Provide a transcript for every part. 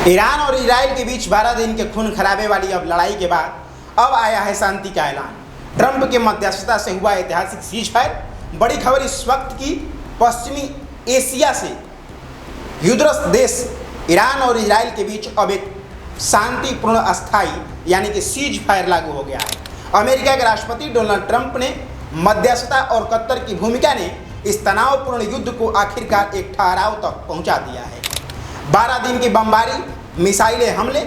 Iran और Israel के बीच 12 दिन के खून खराबे वाली अब लड़ाई के बाद अब आया है शांति का ऐलान। ट्रंप के मध्यस्थता से हुआ ऐतिहासिक सीज फायर। बड़ी खबर इस वक्त की, पश्चिमी एशिया से युद्धग्रस्त देश ईरान और इजराइल के बीच अब एक शांतिपूर्ण अस्थायी यानी कि सीज फायर लागू हो गया है। अमेरिका के राष्ट्रपति डोनाल्ड ट्रंप ने मध्यस्थता और कतर की भूमिका ने इस तनावपूर्ण युद्ध को आखिरकार एक ठहराव तक पहुंचा दिया है। 12 दिन की बमबारी, मिसाइलें हमले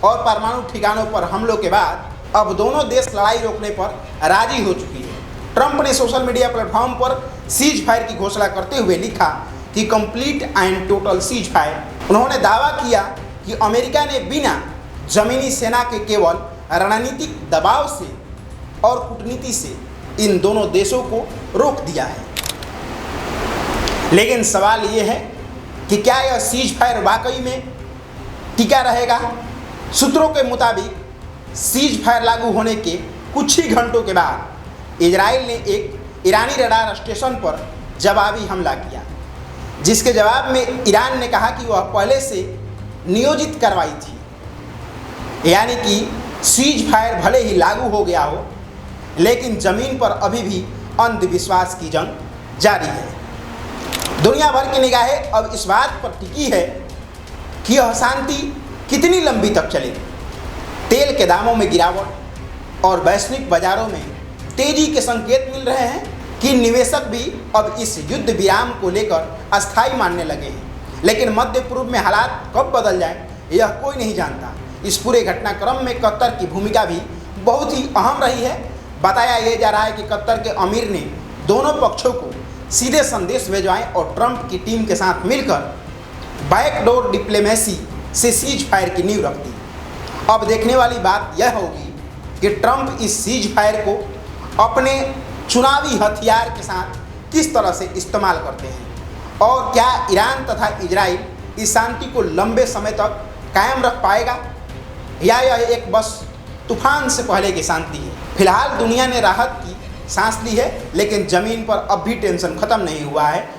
और परमाणु ठिकानों पर हमलों के बाद अब दोनों देश लड़ाई रोकने पर राजी हो चुकी है। ट्रंप ने सोशल मीडिया प्लेटफॉर्म पर सीज फायर की घोषणा करते हुए लिखा कि complete and total cease fire. उन्होंने दावा किया कि अमेरिका ने बिना जमीनी सेना के केवल रणनीतिक दबाव से और कूटनीति से इन दोनों देशों को रोक दिया है। लेकिन सवाल ये है कि क्या यह सीज फायर वाकई में टिका रहेगा? सूत्रों के मुताबिक सीज फायर लागू होने के कुछ ही घंटों के बाद इजराइल ने एक ईरानी रडार स्टेशन पर जवाबी हमला किया, जिसके जवाब में ईरान ने कहा कि वह पहले से नियोजित कार्रवाई थी, यानी कि सीज फायर भले ही लागू हो गया हो लेकिन ज़मीन पर अभी भी अंधविश्वास की जंग जारी है। दुनिया भर की निगाहें अब इस बात पर टिकी है कि यह शांति कितनी लंबी तक चलेगी। तेल के दामों में गिरावट और वैश्विक बाजारों में तेजी के संकेत मिल रहे हैं कि निवेशक भी अब इस युद्ध विराम को लेकर अस्थायी मानने लगे हैं। लेकिन मध्य पूर्व में हालात कब बदल जाएं, यह कोई नहीं जानता। इस पूरे घटनाक्रम में कतर की भूमिका भी बहुत ही अहम रही है। बताया यह जा रहा है कि कतर के अमीर ने दोनों पक्षों को सीधे संदेश भिजवाएं और ट्रंप की टीम के साथ मिलकर बैकडोर डिप्लोमेसी से सीज फायर की नींव रख दी। अब देखने वाली बात यह होगी कि ट्रंप इस सीज फायर को अपने चुनावी हथियार के साथ किस तरह से इस्तेमाल करते हैं और क्या ईरान तथा इजराइल इस शांति को लंबे समय तक कायम रख पाएगा या यह एक बस तूफान से पहले की शांति है। फिलहाल दुनिया ने राहत की सांस ली है, लेकिन ज़मीन पर अब भी टेंशन खत्म नहीं हुआ है।